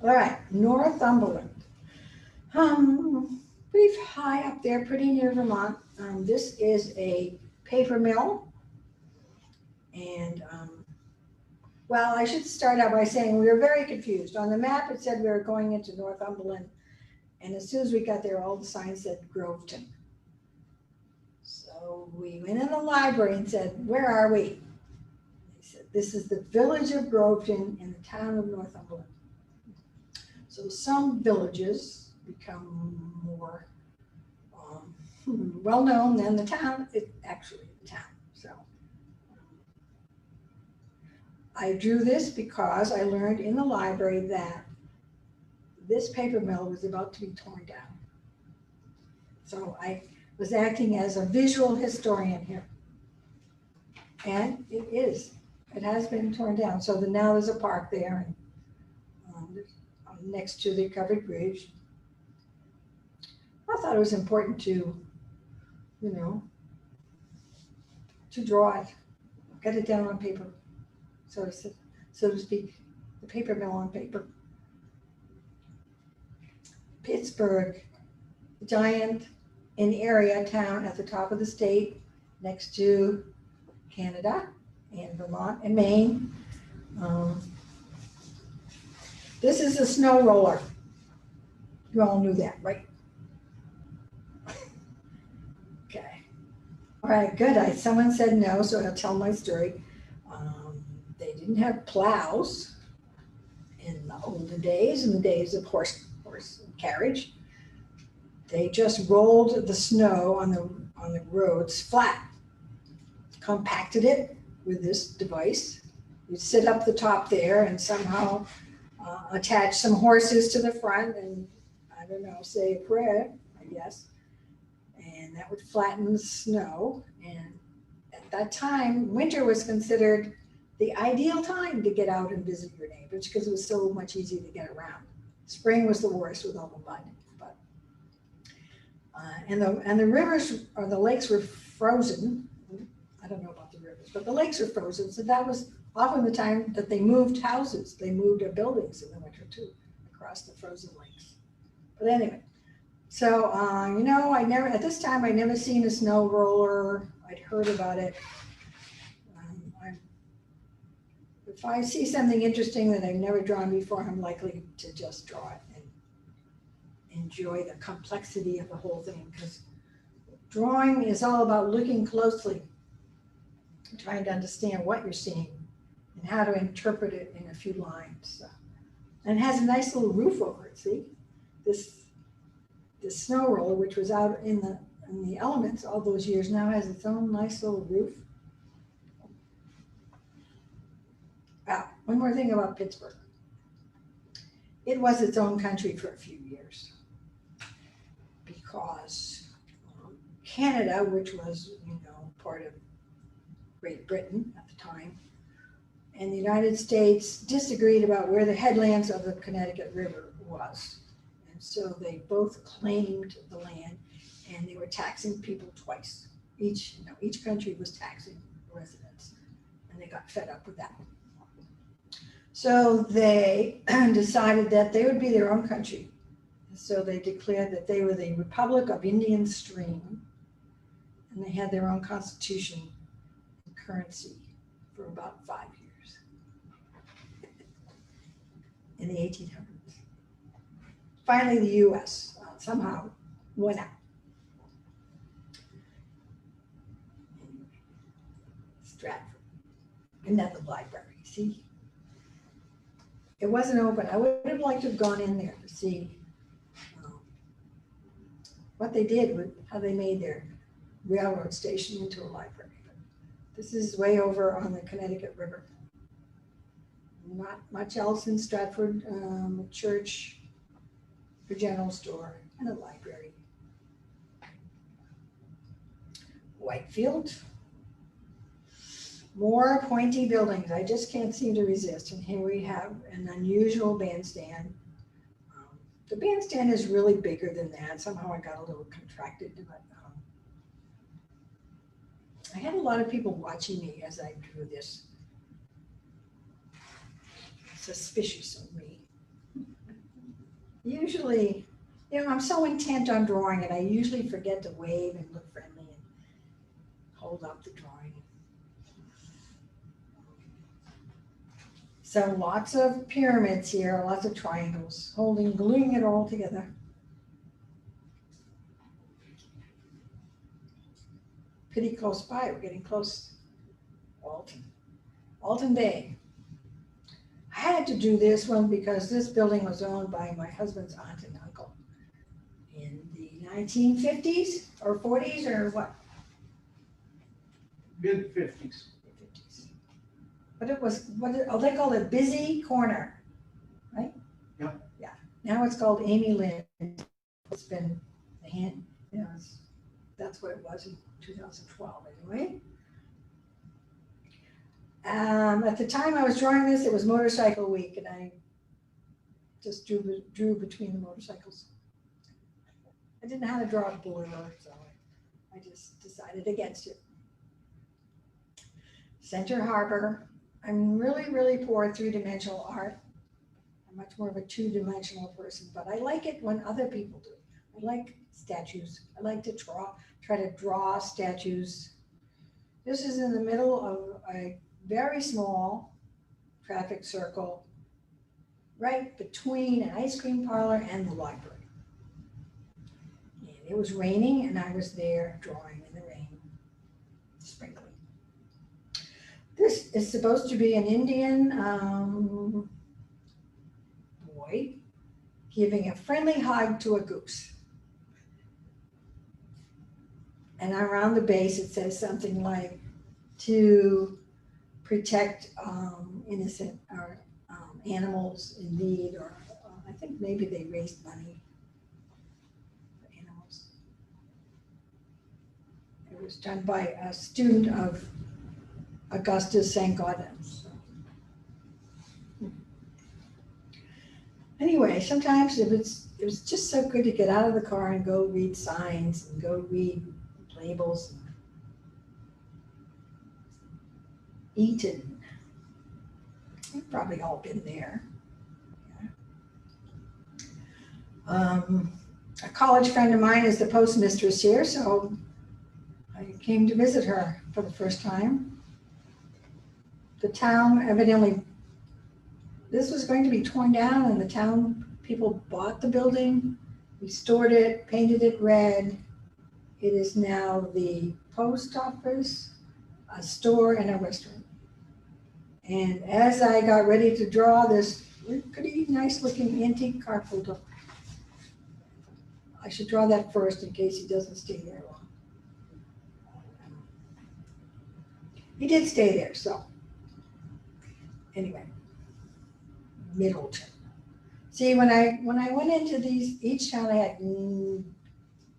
Speaker 1: All right, Northumberland. Pretty high up there, pretty near Vermont. This is a paper mill. And, well, I should start out by saying we were very confused. On the map, it said we were going into Northumberland. And as soon as we got there, all the signs said Groveton. So we went in the library and said, where are we? They said, this is the village of Groveton in the town of Northumberland. So some villages become more well-known than the town, actually the town. So I drew this because I learned in the library that this paper mill was about to be torn down. So I was acting as a visual historian here. And it is. It has been torn down. So now there's a park there and next to the covered bridge. I thought it was important to, to draw it, get it down on paper, so to speak, the paper mill on paper. Pittsburgh, giant in area town at the top of the state, next to Canada and Vermont and Maine. This is a snow roller. You all knew that, right? Okay. right, good. Someone said no, so I'll tell my story. They didn't have plows in the olden days, in the days of horse carriage. They just rolled the snow on the roads flat, compacted it with this device. You'd sit up the top there and somehow attach some horses to the front and, I don't know, say a prayer, I guess. And that would flatten the snow. And at that time, winter was considered the ideal time to get out and visit your neighbors because it was so much easier to get around. Spring was the worst with all the mud. But and the rivers or the lakes were frozen. I don't know about the rivers, but the lakes are frozen. So that was often the time that they moved houses. They moved their buildings in the winter too, across the frozen lakes. But anyway, so, at this time, I'd never seen a snow roller. I'd heard about it. If I see something interesting that I've never drawn before, I'm likely to just draw it and enjoy the complexity of the whole thing, because drawing is all about looking closely, trying to understand what you're seeing and how to interpret it in a few lines. And it has a nice little roof over it, see? This snow roller, which was out in the elements all those years, now has its own nice little roof. One more thing about Pittsburgh. It was its own country for a few years because Canada, which was, part of Great Britain at the time, and the United States disagreed about where the headlands of the Connecticut River was. And so they both claimed the land and they were taxing people twice. Each country was taxing residents and they got fed up with that. So they decided that they would be their own country. So they declared that they were the Republic of Indian Stream, and they had their own constitution and currency for about 5 years in the 1800s. Finally, the US somehow went out. Stratford, another library, see? It wasn't open. I would have liked to have gone in there to see what they did with how they made their railroad station into a library. But this is way over on the Connecticut River. Not much else in Stratford, a church, a general store, and a library. Whitefield. More pointy buildings. I just can't seem to resist. And here we have an unusual bandstand. The bandstand is really bigger than that. Somehow I got a little contracted, but I had a lot of people watching me as I drew this. Suspicious of me. Usually, I'm so intent on drawing it, I usually forget to wave and look friendly and hold up the drawing. So lots of pyramids here, lots of triangles, gluing it all together. Pretty close by, we're getting close. Alton Bay. I had to do this one because this building was owned by my husband's aunt and uncle in the 1950s or 40s or what?
Speaker 4: Mid-50s.
Speaker 1: But it was, they called it Busy Corner, right?
Speaker 4: Yep.
Speaker 1: Yeah, now it's called Amy Lynn. It's been that's what it was in 2012 anyway. At the time I was drawing this, it was motorcycle week and I just drew between the motorcycles. I didn't know how to draw a blur, so I just decided against it. Center Harbor. I'm really, really poor at three-dimensional art. I'm much more of a two-dimensional person, but I like it when other people do. I like statues. I like to try to draw statues. This is in the middle of a very small traffic circle, right between an ice cream parlor and the library. And it was raining and I was there drawing in the rain. This is supposed to be an Indian boy giving a friendly hug to a goose. And around the base, it says something like to protect innocent or animals in need, or I think maybe they raised money for animals. It was done by a student of Augustus St. Gaudens. Anyway, sometimes it was just so good to get out of the car and go read signs and go read labels. Eaton. You've probably all been there. Yeah. A college friend of mine is the postmistress here, so I came to visit her for the first time. The town evidently, this was going to be torn down, and the town people bought the building, restored it, painted it red. It is now the post office, a store, and a restaurant. And as I got ready to draw this pretty nice looking antique car pulled, I should draw that first in case he doesn't stay there long. He did stay there, so. Anyway, Middleton. See, when I went into these, each town I had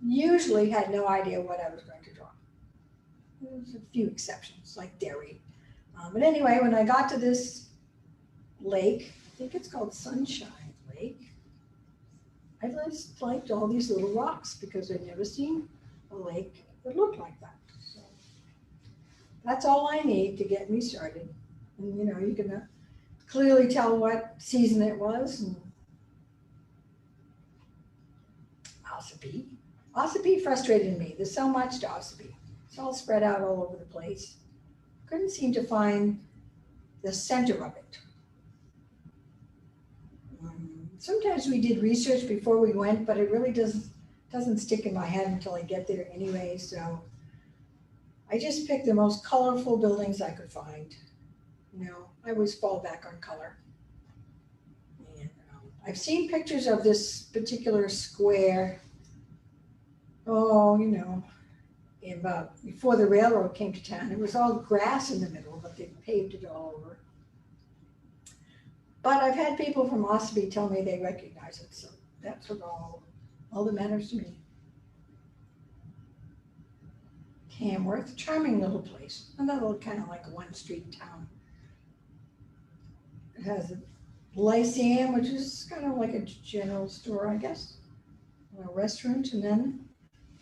Speaker 1: usually had no idea what I was going to draw. There's a few exceptions, like Derry. But anyway, when I got to this lake, I think it's called Sunshine Lake, I just liked all these little rocks because I'd never seen a lake that looked like that. So that's all I need to get me started. And you know, you can clearly tell what season it was. And Ossipee. Ossipee frustrated me. There's so much to Ossipee. It's all spread out all over the place. Couldn't seem to find the center of it. Sometimes we did research before we went, but it really doesn't stick in my head until I get there anyway. So I just picked the most colorful buildings I could find. You know, I always fall back on color. And I've seen pictures of this particular square. Oh, you know, about before the railroad came to town. It was all grass in the middle, but they paved it all over. But I've had people from Ossipee tell me they recognize it, so that's what all that matters to me. Tamworth, charming little place. Another kind of like a one-street town. It has a Lyceum, which is kind of like a general store, I guess, a restaurant, and then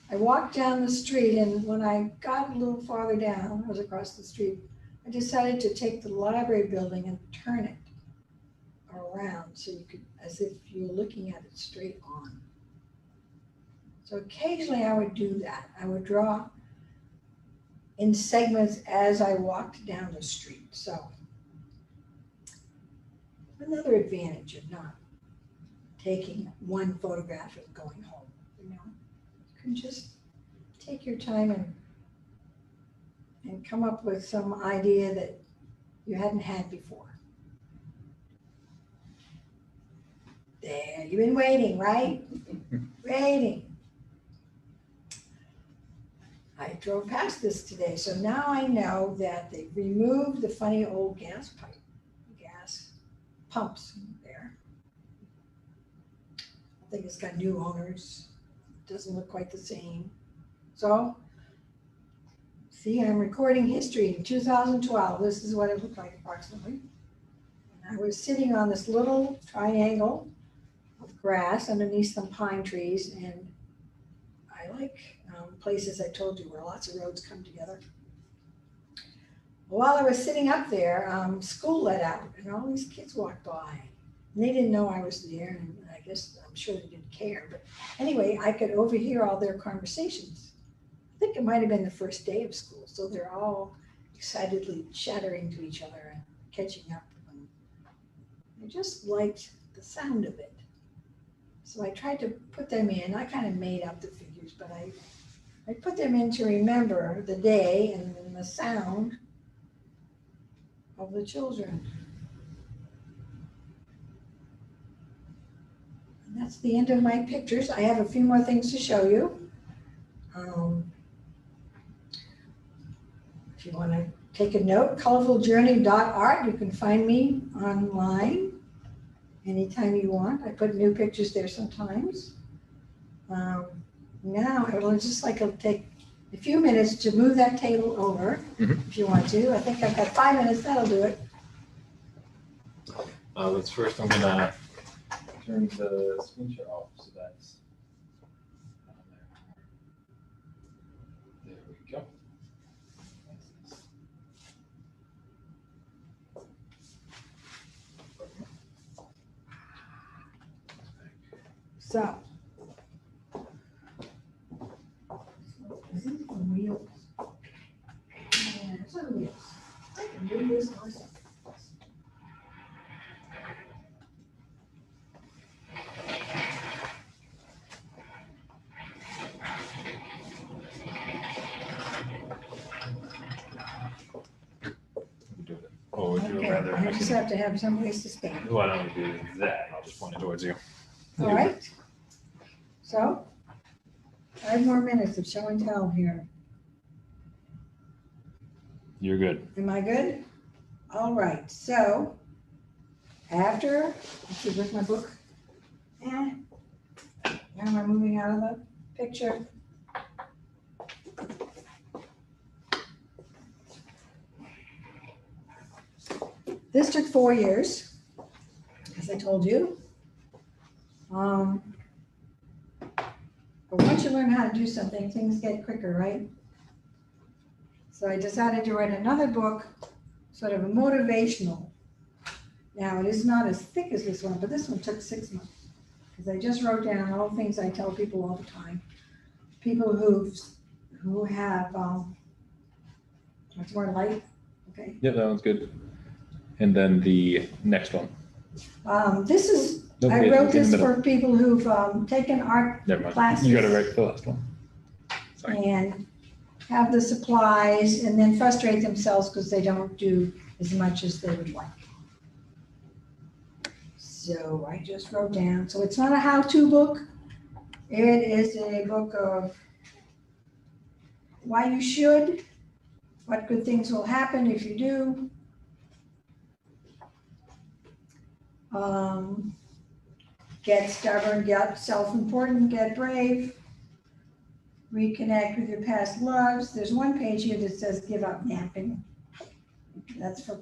Speaker 1: I walked down the street, and when I got a little farther down, I was across the street, I decided to take the library building and turn it around so you could, as if you were looking at it straight on. So occasionally I would do that. I would draw in segments as I walked down the street. So another advantage of not taking one photograph and going home, you know. You can just take your time and come up with some idea that you hadn't had before. There, you've been waiting, right? Waiting. I drove past this today, so now I know that they removed the funny old gas pumps there. I think it's got new owners. Doesn't look quite the same. So, see, I'm recording history in 2012. This is what it looked like approximately. And I was sitting on this little triangle of grass underneath some pine trees, and I like places I told you where lots of roads come together. While I was sitting up there, school let out, and all these kids walked by. And they didn't know I was there, and I guess I'm sure they didn't care. But anyway, I could overhear all their conversations. I think it might have been the first day of school, so they're all excitedly chattering to each other and catching up. And I just liked the sound of it. So I tried to put them in. I kind of made up the figures, but I put them in to remember the day and the sound. of the children. And that's the end of my pictures. I have a few more things to show you. If you want to take a note, colorfuljourney.art. You can find me online anytime you want. I put new pictures there sometimes. Now I will just like to take a few minutes to move that table over, if you want to. I think I've got 5 minutes, that'll do it.
Speaker 2: Let's first, I'm gonna turn the screen share off, so that's down there. There we go.
Speaker 1: So. Is it the wheels? Yeah, it's on wheels. I can do this myself.
Speaker 2: Or would you
Speaker 1: Okay,
Speaker 2: rather?
Speaker 1: I just have to have some place to stand.
Speaker 2: Why don't we do that? I'll just point it towards you.
Speaker 1: All right. So, 5 more minutes of show and tell here.
Speaker 2: You're good.
Speaker 1: Am I good? All right, so after, let's see, where's my book? Now I'm moving out of the picture. This took 4 years, as I told you. But once you learn how to do something, things get quicker, right? So I decided to write another book, sort of a motivational. Now, it is not as thick as this one, but this one took 6 months. Because I just wrote down all the things I tell people all the time. People who have, what's more light, okay?
Speaker 2: Yep, that one's good. And then the next one.
Speaker 1: This is,
Speaker 2: Nope,
Speaker 1: I
Speaker 2: it's
Speaker 1: wrote
Speaker 2: in the
Speaker 1: this
Speaker 2: middle.
Speaker 1: for people who've taken art
Speaker 2: Never mind.
Speaker 1: classes.
Speaker 2: You got it right for the last one. Sorry.
Speaker 1: And have the supplies and then frustrate themselves because they don't do as much as they would like. So I just wrote down, so it's not a how-to book. It is a book of why you should, what good things will happen if you do. Get stubborn, get self-important, get brave. Reconnect with your past loves. There's one page here that says give up napping. That's for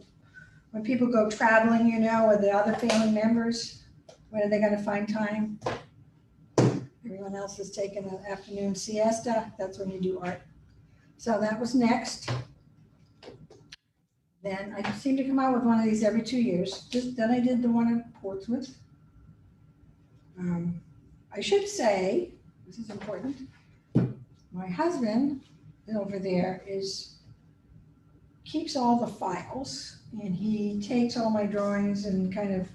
Speaker 1: when people go traveling, you know, with the other family members. When are they going to find time? Everyone else is taking an afternoon siesta. That's when you do art. So that was next. Then I seem to come out with one of these every 2 years. Then I did the one in Portsmouth. I should say, this is important, my husband over there keeps all the files, and he takes all my drawings and kind of,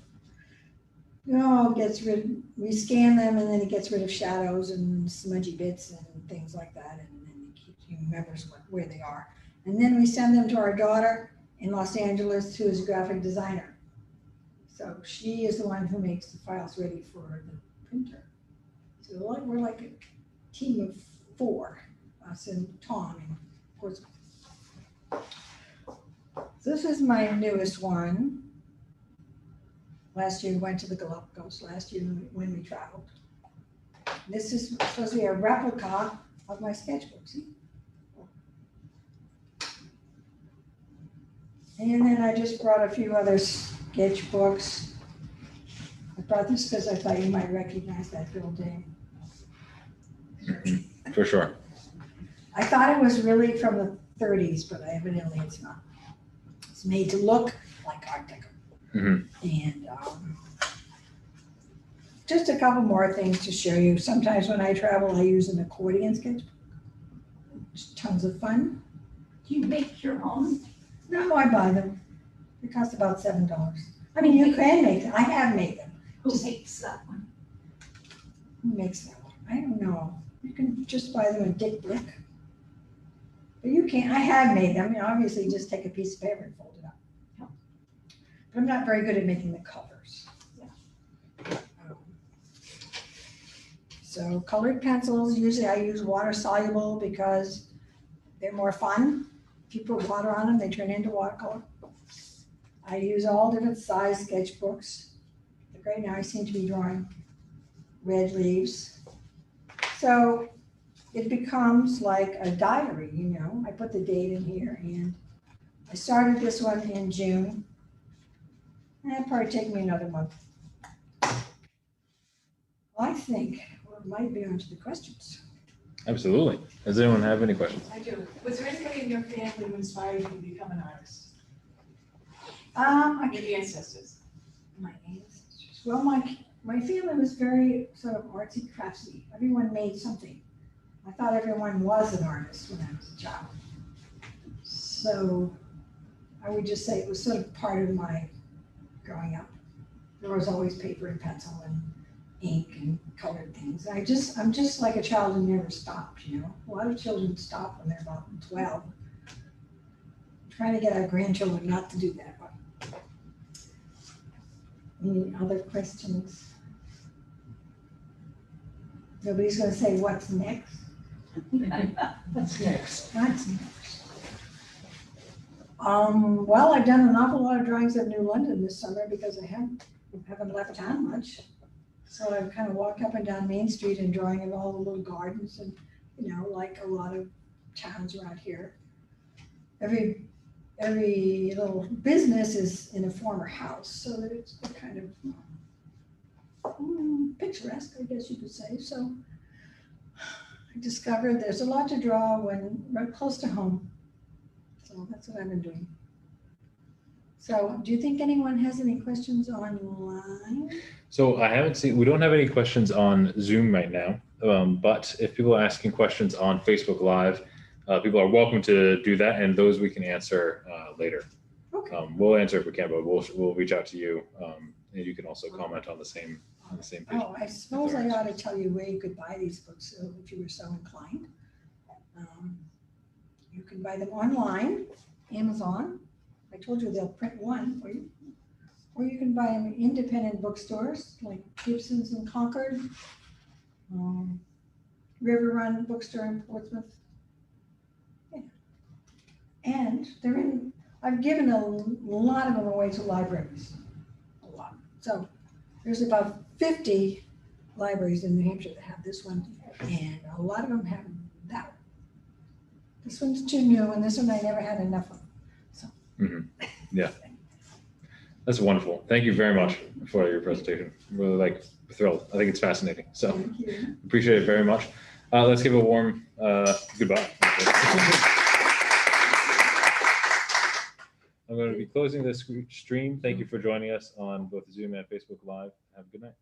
Speaker 1: we scan them, and then he gets rid of shadows and smudgy bits and things like that, and then he remembers where they are. And then we send them to our daughter in Los Angeles, who is a graphic designer. So she is the one who makes the files ready for the printer. So we're like a team of 4, us and Tom, and of course. This is my newest one. Last year we went to the Galapagos, last year when we traveled. This is supposed to be a replica of my sketchbook, see? And then I just brought a few other sketchbooks. I brought this because I thought you might recognize that building.
Speaker 2: For sure.
Speaker 1: I thought it was really from the 30s, but evidently it's not. It's made to look like Art Deco. And just a couple more things to show you. Sometimes when I travel, I use an accordion sketchbook. It's tons of fun.
Speaker 3: Do you make your own?
Speaker 1: No, I buy them. They cost about $7. I mean, you can make them. I have made them.
Speaker 3: Who makes that one?
Speaker 1: Who makes that one? I don't know. You can just buy them in Dick Blick. But you can't. I have made them. I mean, obviously, just take a piece of paper and fold it up. But I'm not very good at making the colors. So colored pencils, usually I use water soluble because they're more fun. If you put water on them, they turn into watercolor. I use all different size sketchbooks. Like right now I seem to be drawing red leaves. So it becomes like a diary, you know. I put the date in here and I started this one in June. And it'll probably take me another month. I think we might be on to the questions.
Speaker 2: Absolutely. Does anyone have any questions?
Speaker 5: I do. Was there anybody in your family who inspired you to become an artist? Your ancestors?
Speaker 1: My ancestors. Well, my family was very sort of artsy craftsy. Everyone made something. I thought everyone was an artist when I was a child. So I would just say it was sort of part of my growing up. There was always paper and pencil and ink and colored things. I'm just like a child who never stopped, you know. A lot of children stop when they're about 12. I'm trying to get our grandchildren not to do that. But any other questions? Nobody's gonna say what's next?
Speaker 5: What's next?
Speaker 1: What's next? Well, I've done an awful lot of drawings of New London this summer because I haven't left town much. So I've kind of walked up and down Main Street and drawing of all the little gardens and, you know, like a lot of towns around here. Every little business is in a former house, so that it's kind of picturesque, I guess you could say. So I discovered there's a lot to draw when right close to home. So that's what I've been doing. So do you think anyone has any questions online?
Speaker 2: So I haven't seen, we don't have any questions on Zoom right now, but if people are asking questions on Facebook Live, people are welcome to do that, and those we can answer later.
Speaker 1: Okay.
Speaker 2: We'll answer if we can, but we'll reach out to you, and you can also comment on the same page.
Speaker 1: Oh, I suppose I ought to tell you where you could buy these books if you were so inclined. You can buy them online, Amazon. I told you they'll print one for you. Or you can buy them in independent bookstores like Gibson's in Concord, River Run Bookstore in Portsmouth. Yeah. And I've given a lot of them away to libraries, a lot. So there's about 50 libraries in New Hampshire that have this one, and a lot of them have that one. This one's too new, and this one I never had enough of. So.
Speaker 2: Yeah. That's wonderful. Thank you very much for your presentation. Really thrilled. I think it's fascinating. So
Speaker 1: Thank you.
Speaker 2: appreciate it very much. Let's give a warm goodbye. I'm going to be closing this stream. Thank you for joining us on both Zoom and Facebook Live. Have a good night.